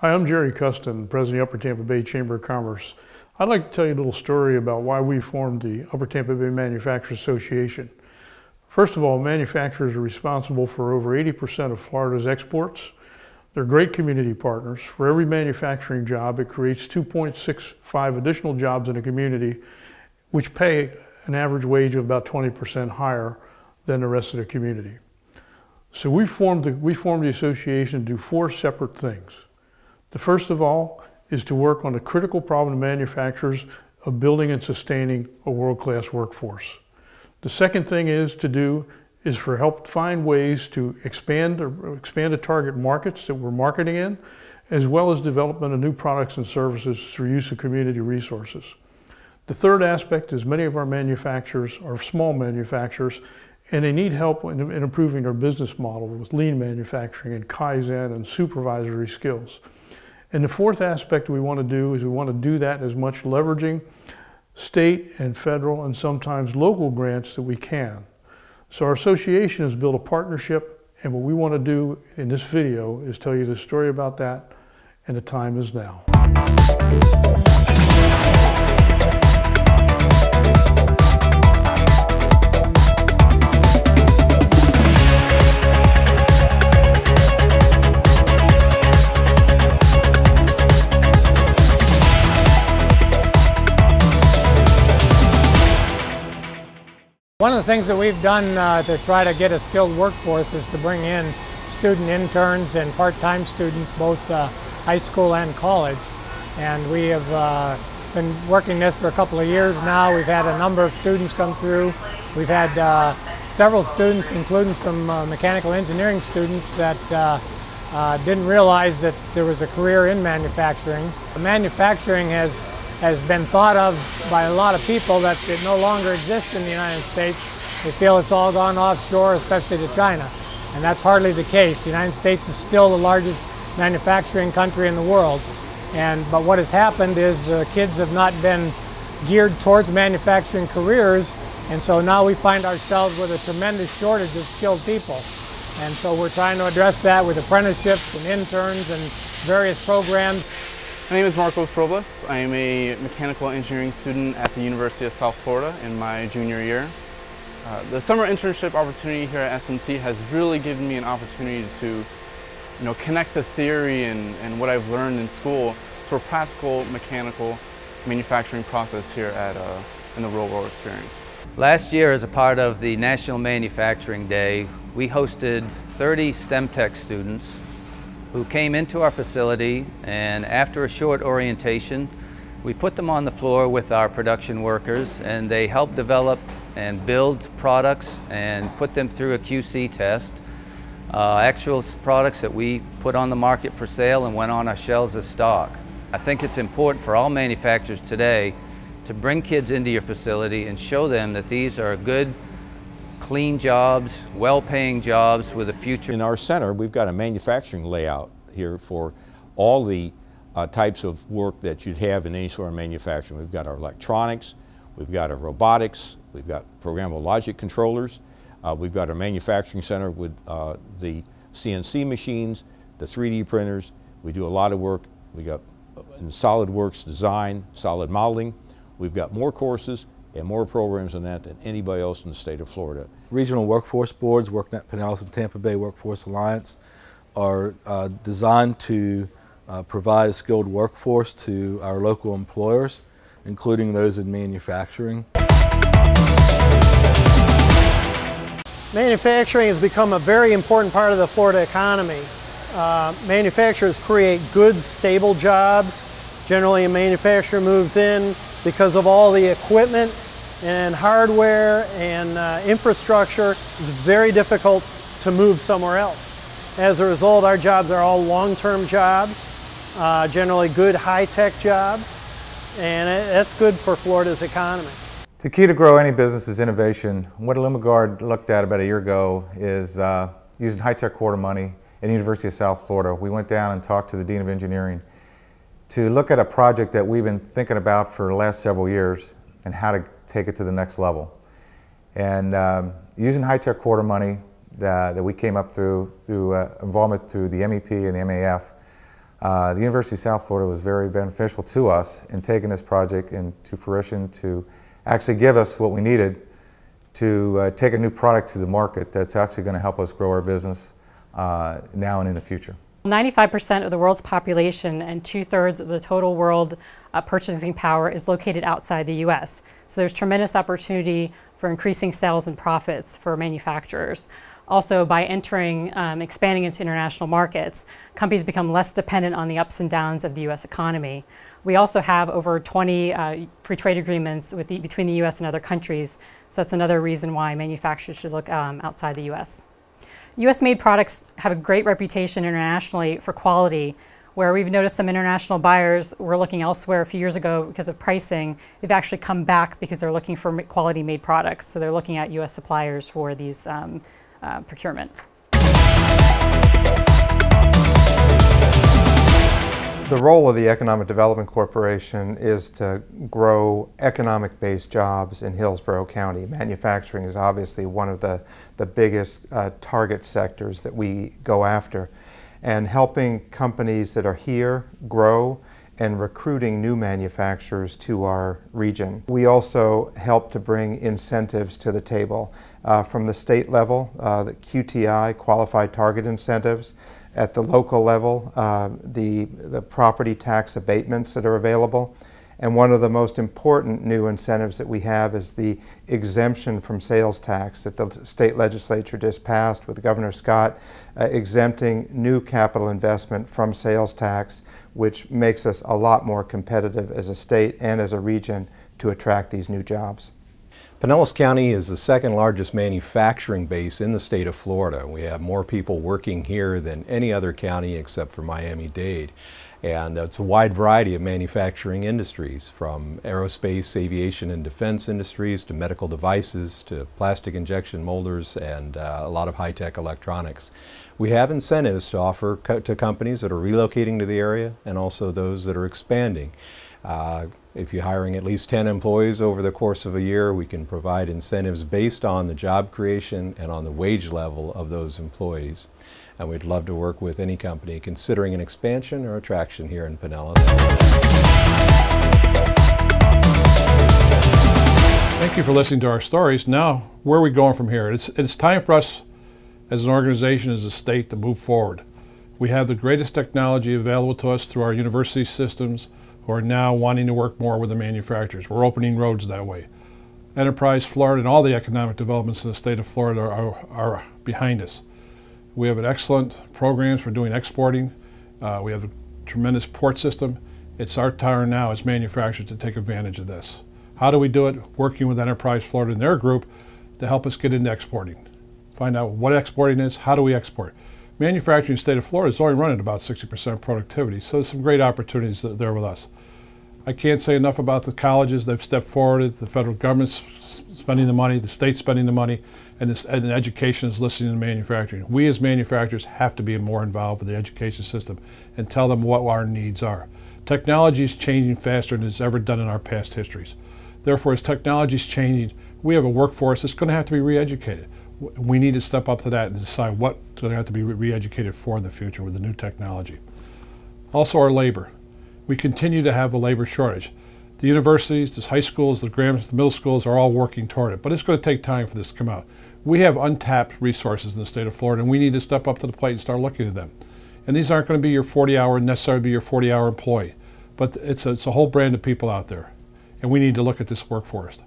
Hi, I'm Jerry Custon, President of the Upper Tampa Bay Chamber of Commerce. I'd like to tell you a little story about why we formed the Upper Tampa Bay Manufacturers Association. First of all, manufacturers are responsible for over 80% of Florida's exports. They're great community partners. For every manufacturing job, it creates 2.65 additional jobs in a community, which pay an average wage of about 20% higher than the rest of the community. So we formed the association to do 4 separate things. The first of all is to work on the critical problem of manufacturers of building and sustaining a world-class workforce. The second thing is for help find ways to expand the target markets that we're marketing in, as well as development of new products and services through use of community resources. The third aspect is many of our manufacturers are small manufacturers, and they need help in improving their business model with lean manufacturing and Kaizen and supervisory skills. And the fourth aspect we want to do is we want to do that as much leveraging state and federal and sometimes local grants that we can. So our association has built a partnership, and what we want to do in this video is tell you the story about that, and the time is now. One of the things that we've done to try to get a skilled workforce is to bring in student interns and part-time students, both high school and college. And we have been working this for a couple of years now. We've had a number of students come through. We've had several students, including some mechanical engineering students, that didn't realize that there was a career in manufacturing. Manufacturing has been thought of by a lot of people that it no longer exists in the United States. They feel it's all gone offshore, especially to China. And that's hardly the case. The United States is still the largest manufacturing country in the world. But what has happened is the kids have not been geared towards manufacturing careers, and so now we find ourselves with a tremendous shortage of skilled people. And so we're trying to address that with apprenticeships and interns and various programs. My name is Marcos Robles. I am a mechanical engineering student at the University of South Florida in my junior year. The summer internship opportunity here at SMT has really given me an opportunity to connect the theory and what I've learned in school to a practical mechanical manufacturing process here in the real world experience. Last year, as a part of the National Manufacturing Day, we hosted 30 STEM Tech students who came into our facility, and after a short orientation, we put them on the floor with our production workers, and they helped develop and build products and put them through a QC test. Actual products that we put on the market for sale and went on our shelves as stock. I think it's important for all manufacturers today to bring kids into your facility and show them that these are good, clean jobs, well-paying jobs with a future. In our center, we've got a manufacturing layout here for all the types of work that you'd have in any sort of manufacturing. We've got our electronics, we've got our robotics, we've got programmable logic controllers, we've got our manufacturing center with the CNC machines, the 3D printers. We do a lot of work. We got in SolidWorks design, solid modeling. We've got more courses and more programs than that than anybody else in the state of Florida. Regional workforce boards, working at Pinellas and Tampa Bay Workforce Alliance, are designed to provide a skilled workforce to our local employers, including those in manufacturing. Manufacturing has become a very important part of the Florida economy. Manufacturers create good, stable jobs. Generally, a manufacturer moves in because of all the equipment and hardware and infrastructure. It's very difficult to move somewhere else. As a result, our jobs are all long-term jobs, generally good high-tech jobs, and that's good for Florida's economy. The key to grow any business is innovation. What Limagard looked at about a year ago is using high-tech quarter money at the University of South Florida. We went down and talked to the Dean of Engineering to look at a project that we've been thinking about for the last several years and how to take it to the next level. And using high-tech quarter money that we came up through involvement through the MEP and the MAF, The University of South Florida was very beneficial to us in taking this project into fruition to actually give us what we needed to take a new product to the market that's actually going to help us grow our business now and in the future. 95% of the world's population and 2/3 of the total world purchasing power is located outside the U.S. So there's tremendous opportunity for increasing sales and profits for manufacturers. Also, by expanding into international markets, companies become less dependent on the ups and downs of the U.S. economy. We also have over 20 free trade agreements between the U.S. and other countries, so that's another reason why manufacturers should look outside the U.S. U.S.-made products have a great reputation internationally for quality, where we've noticed some international buyers were looking elsewhere a few years ago because of pricing. They've actually come back because they're looking for quality-made products, so they're looking at U.S. suppliers for these procurement. The role of the Economic Development Corporation is to grow economic-based jobs in Hillsborough County. Manufacturing is obviously one of the biggest target sectors that we go after. And helping companies that are here grow and recruiting new manufacturers to our region. We also help to bring incentives to the table from the state level, the QTI, Qualified Target Incentives. At the local level, the property tax abatements that are available. And one of the most important new incentives that we have is the exemption from sales tax that the state legislature just passed with Governor Scott, exempting new capital investment from sales tax, which makes us a lot more competitive as a state and as a region to attract these new jobs. Pinellas County is the second largest manufacturing base in the state of Florida. We have more people working here than any other county except for Miami-Dade. And it's a wide variety of manufacturing industries, from aerospace, aviation, and defense industries to medical devices to plastic injection molders and a lot of high-tech electronics. We have incentives to offer to companies that are relocating to the area and also those that are expanding. If you're hiring at least 10 employees over the course of a year, we can provide incentives based on the job creation and on the wage level of those employees. And we'd love to work with any company considering an expansion or attraction here in Pinellas. Thank you for listening to our stories. Now, where are we going from here? It's time for us as an organization, as a state, to move forward. We have the greatest technology available to us through our university systems, who are now wanting to work more with the manufacturers. We're opening roads that way. Enterprise Florida and all the economic developments in the state of Florida are behind us. We have an excellent programs for doing exporting. We have a tremendous port system. It's our turn now as manufacturers to take advantage of this. How do we do it? Working with Enterprise Florida and their group to help us get into exporting. Find out what exporting is, how do we export. Manufacturing in the state of Florida is only running about 60% productivity, so there's some great opportunities there with us. I can't say enough about the colleges. They've stepped forward. The federal government's spending the money, the state's spending the money, and education is listening to manufacturing. We as manufacturers have to be more involved with the education system and tell them what our needs are. Technology is changing faster than it's ever done in our past histories. Therefore, as technology is changing, we have a workforce that's going to have to be re-educated. We need to step up to that and decide what's going to have to be re-educated for in the future with the new technology. Also, our labor. We continue to have a labor shortage. The universities, the high schools, the middle schools are all working toward it, but it's going to take time for this to come out. We have untapped resources in the state of Florida, and we need to step up to the plate and start looking at them. And these aren't going to be your 40-hour employee, but it's a whole brand of people out there, and we need to look at this workforce.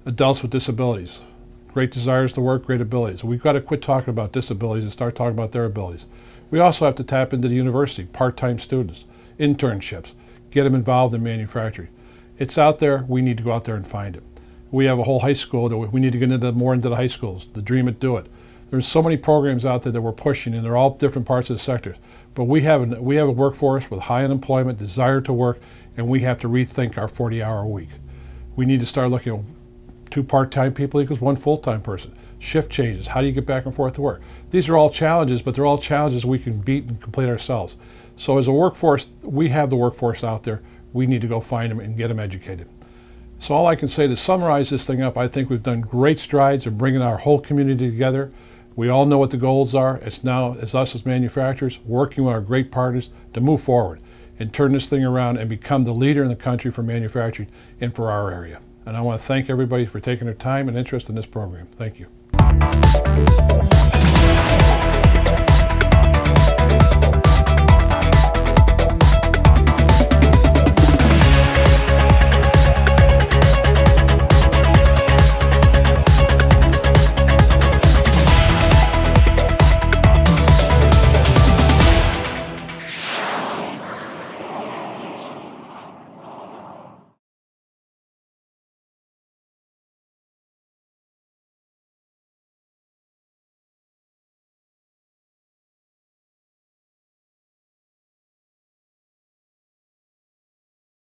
Adults with disabilities. Great desires to work, great abilities. We've got to quit talking about disabilities and start talking about their abilities. We also have to tap into the university, part-time students, internships, get them involved in manufacturing. It's out there, we need to go out there and find it. We have a whole high school that we need to get more into the high schools, the Dream It, Do It. There's so many programs out there that we're pushing, and they're all different parts of the sectors. But we have a workforce with high unemployment, desire to work, and we have to rethink our 40-hour week. We need to start looking at 2 part-time people equals 1 full-time person. Shift changes. How do you get back and forth to work? These are all challenges, but they're all challenges we can beat and complete ourselves. So as a workforce, we have the workforce out there. We need to go find them and get them educated. So all I can say to summarize this thing up, I think we've done great strides in bringing our whole community together. We all know what the goals are. It's now, as us as manufacturers, working with our great partners to move forward and turn this thing around and become the leader in the country for manufacturing and for our area. And I want to thank everybody for taking their time and interest in this program. Thank you.